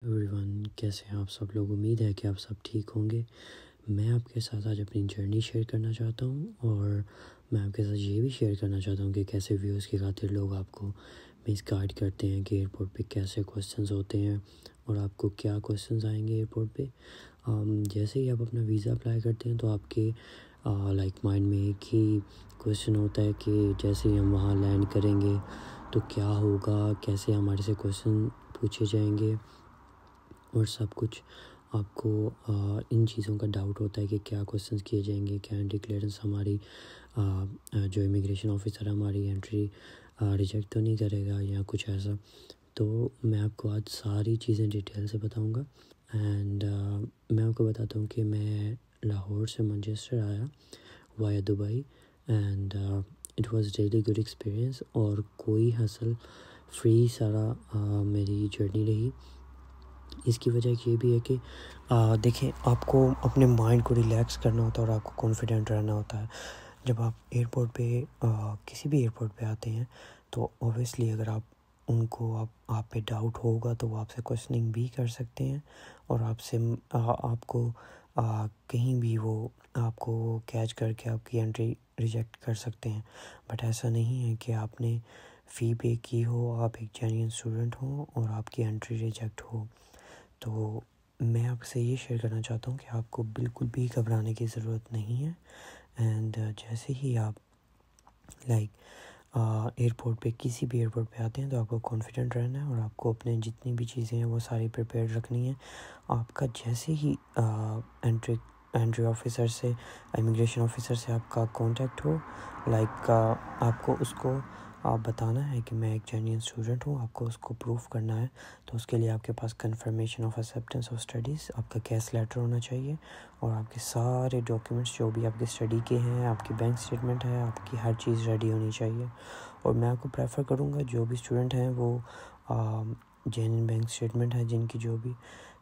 Every کیسے ہیں آپ سب لوگ؟ امید ہے کہ آپ سب ٹھیک ہوں گے۔ میں آپ کے ساتھ آج اپنی جرنی شیئر کرنا چاہتا ہوں، اور میں آپ کے ساتھ یہ بھی شیئر کرنا چاہتا ہوں کہ کیسے ویوز کی خاطر لوگ آپ کو مس گائیڈ کرتے ہیں کہ ایئرپورٹ پہ کیسے کوسچنز ہوتے ہیں اور آپ کو کیا کوسچنز آئیں گے ایئرپورٹ پہ۔ جیسے ہی آپ اپنا ویزا اپلائی کرتے ہیں تو آپ کے مائنڈ میں ایک ہی کوسچن ہوتا ہے کہ جیسے ہی ہم وہاں لینڈ کریں گے تو کیا ہوگا، کیسے ہمارے سے کوسچن پوچھے جائیں گے اور سب کچھ۔ آپ کو ان چیزوں کا ڈاؤٹ ہوتا ہے کہ کیا کوسچنز کیے جائیں گے، کیا انٹری کلیئرنس ہماری جو امیگریشن آفیسر ہماری انٹری ریجیکٹ تو نہیں کرے گا یا کچھ ایسا۔ تو میں آپ کو آج ساری چیزیں ڈیٹیل سے بتاؤں گا، اینڈ میں آپ کو بتاتا ہوں کہ میں لاہور سے مانچسٹر آیا via Dubai, and it was really good experience, اور کوئی حاصل فری سارا میری جرنی رہی۔ اس کی وجہ یہ بھی ہے کہ دیکھیں، آپ کو اپنے مائنڈ کو ریلیکس کرنا ہوتا ہے اور آپ کو کانفیڈنٹ رہنا ہوتا ہے۔ جب آپ ایئرپورٹ پہ کسی بھی ایئرپورٹ پہ آتے ہیں تو اوبویسلی اگر آپ پہ ڈاؤٹ ہوگا تو وہ آپ سے کوسچننگ بھی کر سکتے ہیں، اور آپ کو کہیں بھی وہ آپ کو کیچ کر کے آپ کی انٹری ریجیکٹ کر سکتے ہیں۔ بٹ ایسا نہیں ہے کہ آپ نے فی پے کی ہو، آپ ایک جینوئن اسٹوڈنٹ ہوں اور آپ کی انٹری ریجیکٹ ہو۔ تو میں آپ سے یہ شیئر کرنا چاہتا ہوں کہ آپ کو بالکل بھی گھبرانے کی ضرورت نہیں ہے، اینڈ جیسے ہی آپ ایئرپورٹ پہ کسی بھی ایئرپورٹ پہ آتے ہیں تو آپ کو کانفیڈنٹ رہنا ہے، اور آپ کو اپنے جتنی بھی چیزیں ہیں وہ ساری پریپیئر رکھنی ہے۔ آپ کا جیسے ہی انٹری آفیسر سے، امیگریشن آفیسر سے آپ کا کانٹیکٹ ہو، آپ کو اس کو بتانا ہے کہ میں ایک جینوئن اسٹوڈنٹ ہوں، آپ کو اس کو پروف کرنا ہے۔ تو اس کے لیے آپ کے پاس confirmation of acceptance of studies, آپ کا کیس لیٹر ہونا چاہیے، اور آپ کے سارے ڈاکیومنٹس جو بھی آپ کے اسٹڈی کے ہیں، آپ کی بینک اسٹیٹمنٹ ہے، آپ کی ہر چیز ریڈی ہونی چاہیے۔ اور میں آپ کو پریفر کروں گا جو بھی اسٹوڈنٹ ہیں وہ جینوئن بینک اسٹیٹمنٹ ہے جن کی جو بھی،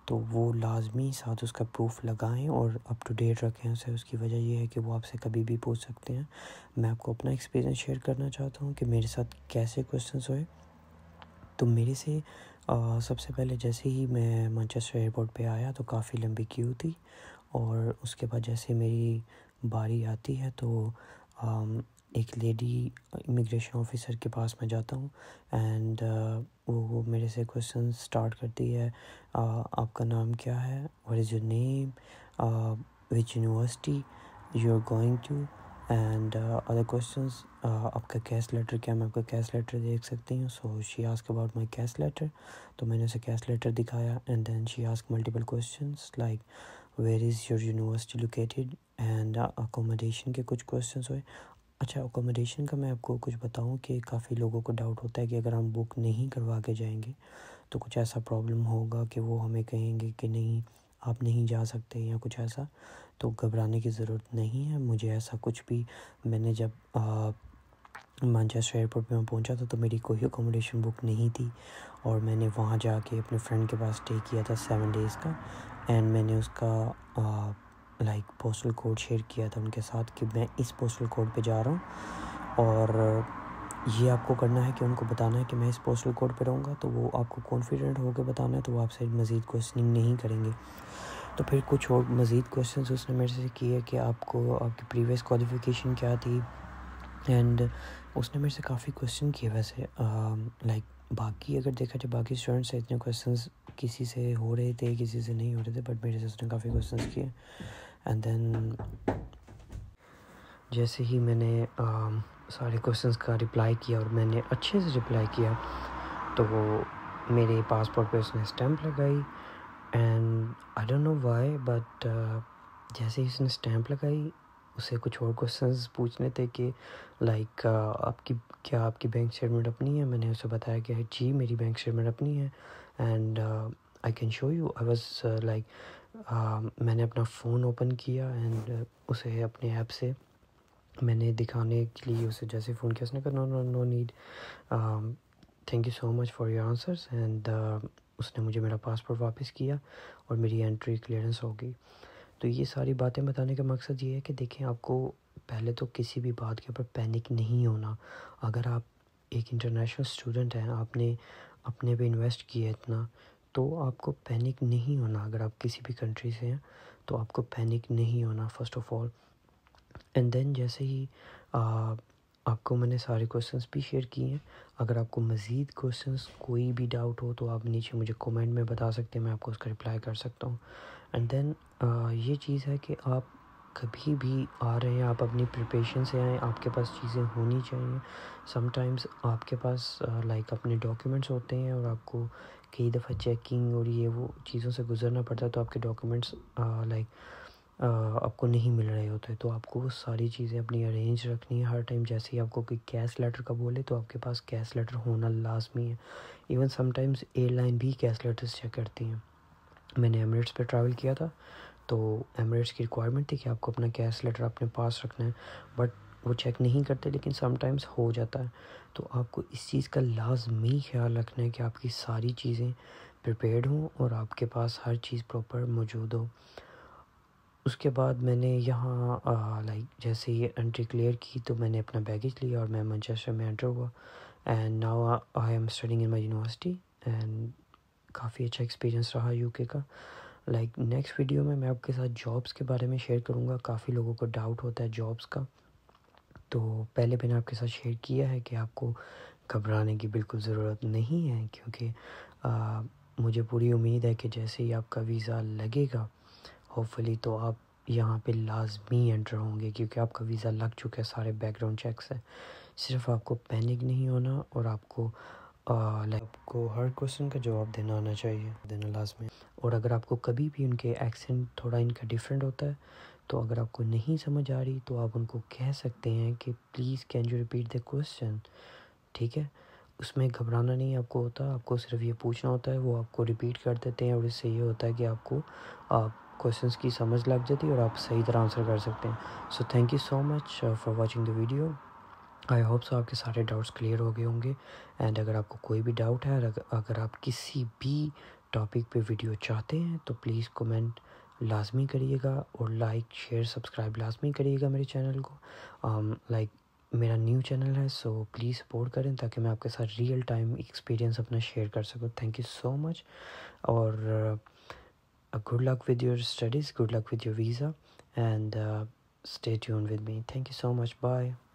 تو وہ لازمی ساتھ اس کا پروف لگائیں اور اپ ٹو ڈیٹ رکھیں اسے۔ اس کی وجہ یہ ہے کہ وہ آپ سے کبھی بھی پوچھ سکتے ہیں۔ میں آپ کو اپنا ایکسپیرینس شیئر کرنا چاہتا ہوں کہ میرے ساتھ کیسے کوسچنس ہوئے۔ تو میرے سے سب سے پہلے جیسے ہی میں مانچسٹر ایئرپورٹ پہ آیا تو کافی لمبی کیو تھی، اور اس کے بعد جیسے میری باری آتی ہے تو ایک لیڈی امیگریشن آفیسر کے پاس میں جاتا ہوں، اینڈ وہ میرے سے کوسچن سٹارٹ کرتی ہے، آپ کا نام کیا ہے، what is your name, which university you are going to, and other questions, آپ کا کیس لیٹر کیا، میں آپ کا کیس لیٹر دیکھ سکتی ہوں۔ So she ask about my case letter, تو میں نے اسے کیس لیٹر دکھایا، and then she ask multiple questions like where is your university located, and accommodation کے کچھ کوسچنس ہوئے۔ اچھا، اکوموڈیشن کا میں آپ کو کچھ بتاؤں کہ کافی لوگوں کو ڈاؤٹ ہوتا ہے کہ اگر ہم بک نہیں کروا کے جائیں گے تو کچھ ایسا پرابلم ہوگا کہ وہ ہمیں کہیں گے کہ نہیں آپ نہیں جا سکتے یا کچھ ایسا۔ تو گھبرانے کی ضرورت نہیں ہے، مجھے ایسا کچھ بھی، میں نے جب مانچسٹر ایئرپورٹ پہ میں پہنچا تھا تو میری کوئی اکوموڈیشن بک نہیں تھی، اور میں نے وہاں جا کے اپنے فرینڈ کے پاس اسٹے کیا تھا 7 days کا، اینڈ میں نے اس کا پوسٹل کوڈ شیئر کیا تھا ان کے ساتھ کہ میں اس پوسٹل کوڈ پہ جا رہا ہوں، اور یہ آپ کو کرنا ہے کہ ان کو بتانا ہے کہ میں اس پوسٹل کوڈ پہ رہوں گا، تو وہ آپ کو کانفیڈنٹ ہو کے بتانا ہے، تو وہ آپ سے مزید کوسچننگ نہیں کریں گے۔ تو پھر کچھ اور مزید کوسچنس اس نے میرے سے کیے کہ آپ کی پریویس کوالیفیکیشن کیا تھی، اینڈ اس نے میرے سے کافی کوسچن کیے ویسے، باقی اگر دیکھا جائے باقی اسٹوڈنٹ سے اتنے کوسچنس کسی سے ہو رہے تھے کسی سے نہیں ہو رہے تھے، بٹ میرے سے اس نے کافی کوسچنس کیے۔ اینڈ دین جیسے ہی میں نے سارے کوسچنس کا رپلائی کیا اور میں نے اچھے سے رپلائی کیا، تو وہ میرے پاسپورٹ پہ اس نے اسٹیمپ لگائی، and I don't know why, but جیسے ہی اس نے اسٹیمپ لگائی، اسے کچھ اور کوسچنس پوچھنے تھے کہ آپ کی بینک اسٹیٹمنٹ اپنی ہے۔ میں نے اسے بتایا کہ جی میری بینک اسٹیٹمنٹ اپنی ہے، and I can show you, I was میں نے اپنا فون اوپن کیا اینڈ اسے اپنے ایپ سے میں نے دکھانے کے لیے اسے جیسے فون کیا، اس نے کہا no need, thank you so much for your answers, and اس نے مجھے میرا پاسپورٹ واپس کیا اور میری انٹری کلیئرنس ہو گئی۔ تو یہ ساری باتیں بتانے کا مقصد یہ ہے کہ دیکھیں، آپ کو پہلے تو کسی بھی بات کے اوپر پینک نہیں ہونا۔ اگر آپ ایک انٹرنیشنل اسٹوڈنٹ ہیں، آپ نے اپنے پہ انویسٹ کیا اتنا، تو آپ کو پینک نہیں ہونا. اگر آپ کسی بھی کنٹری سے ہیں تو آپ کو پینک نہیں ہونا first of all. And then جیسے ہی آپ کو میں نے سارے کویسچنس بھی شیئر کیے ہیں. اگر آپ کو مزید کویسچنس کوئی بھی ڈاؤٹ ہو تو آپ نیچے مجھے کومنٹ میں بتا سکتے ہیں, میں آپ کو اس کا رپلائی کر سکتا ہوں. اینڈ دین یہ چیز ہے کہ آپ کبھی بھی آ رہے ہیں, آپ اپنی پریپریشن سے آئیں, آپ کے پاس چیزیں ہونی چاہیے. سم ٹائمز آپ کے پاس لائک اپنے ڈاکیومنٹس ہوتے ہیں اور آپ کو کئی دفعہ چیکنگ اور یہ وہ چیزوں سے گزرنا پڑتا ہے, تو آپ کے ڈاکیومنٹس لائک آپ کو نہیں مل رہے ہوتے. تو آپ کو وہ ساری چیزیں اپنی ارینج رکھنی ہے ہر ٹائم. جیسے ہی آپ کو کوئی کیش لیٹر کا بولے تو آپ کے پاس کیش لیٹر ہونا لازمی ہے. Even sometimes airline بھی کیش لیٹرز چیک کرتی ہیں. میں نے ایمریٹس پہ ٹریول کیا تھا تو ایمریٹس کی ریکوائرمنٹ تھی کہ آپ کو اپنا کیش لیٹر اپنے پاس رکھنا ہے, بٹ وہ چیک نہیں کرتے, لیکن سم ٹائمز ہو جاتا ہے. تو آپ کو اس چیز کا لازمی خیال رکھنا ہے کہ آپ کی ساری چیزیں پریپیئرڈ ہوں اور آپ کے پاس ہر چیز پراپر موجود ہو. اس کے بعد میں نے یہاں لائک جیسے یہ انٹری کلیئر کی تو میں نے اپنا بیگیج لیا اور میں مانچسٹر میں انٹر ہوا. And now I am studying in my university and کافی اچھا ایکسپیرینس رہا یو کے کا. لائک نیکسٹ ویڈیو میں آپ کے ساتھ جابس کے بارے میں شیئر کروں گا. کافی لوگوں کو ڈاؤٹ ہوتا ہے جابس کا, تو پہلے میں نے آپ کے ساتھ شیئر کیا ہے کہ آپ کو گھبرانے کی بالکل ضرورت نہیں ہے, کیونکہ مجھے پوری امید ہے کہ جیسے ہی آپ کا ویزا لگے گا ہوپ فلی تو آپ یہاں پہ لازمی انٹر ہوں گے, کیونکہ آپ کا ویزا لگ چکا ہے, سارے بیک گراؤنڈ چیکس ہیں. صرف آپ کو پینک نہیں ہونا اور آپ کو ہر کویسچن کا جواب دینا آنا چاہیے, دینا لازمی. اور اگر آپ کو کبھی بھی ان کے ایکسنٹ تھوڑا ان کا ڈیفرنٹ ہوتا ہے تو اگر آپ کو نہیں سمجھ آ رہی تو آپ ان کو کہہ سکتے ہیں کہ please can you repeat the question. ٹھیک ہے, اس میں گھبرانا نہیں آپ کو ہوتا, آپ کو صرف یہ پوچھنا ہوتا ہے, وہ آپ کو ریپیٹ کر دیتے ہیں اور اس سے یہ ہوتا ہے کہ آپ کو کویسچنس کی سمجھ لگ جاتی ہے اور آپ صحیح طرح آنسر کر سکتے ہیں. So thank you so much for watching the video. I hope so آپ کے سارے ڈاؤٹس کلیئر ہو گئے ہوں گے. اینڈ اگر آپ کو کوئی بھی ڈاؤٹ ہے, اگر آپ کسی بھی ٹاپک پہ ویڈیو چاہتے ہیں تو پلیز کومنٹ لازمی کریے گا اور لائک شیئر سبسکرائب لازمی کریے گا میرے چینل کو. لائک میرا نیو چینل ہے, سو پلیز سپورٹ کریں تاکہ میں آپ کے ساتھ ریئل ٹائم ایکسپیرینس اپنا شیئر کر سکوں. تھینک یو سو مچ اور good luck with your studies, good luck with your visa, and stay tuned with me. Thank you so much. Bye.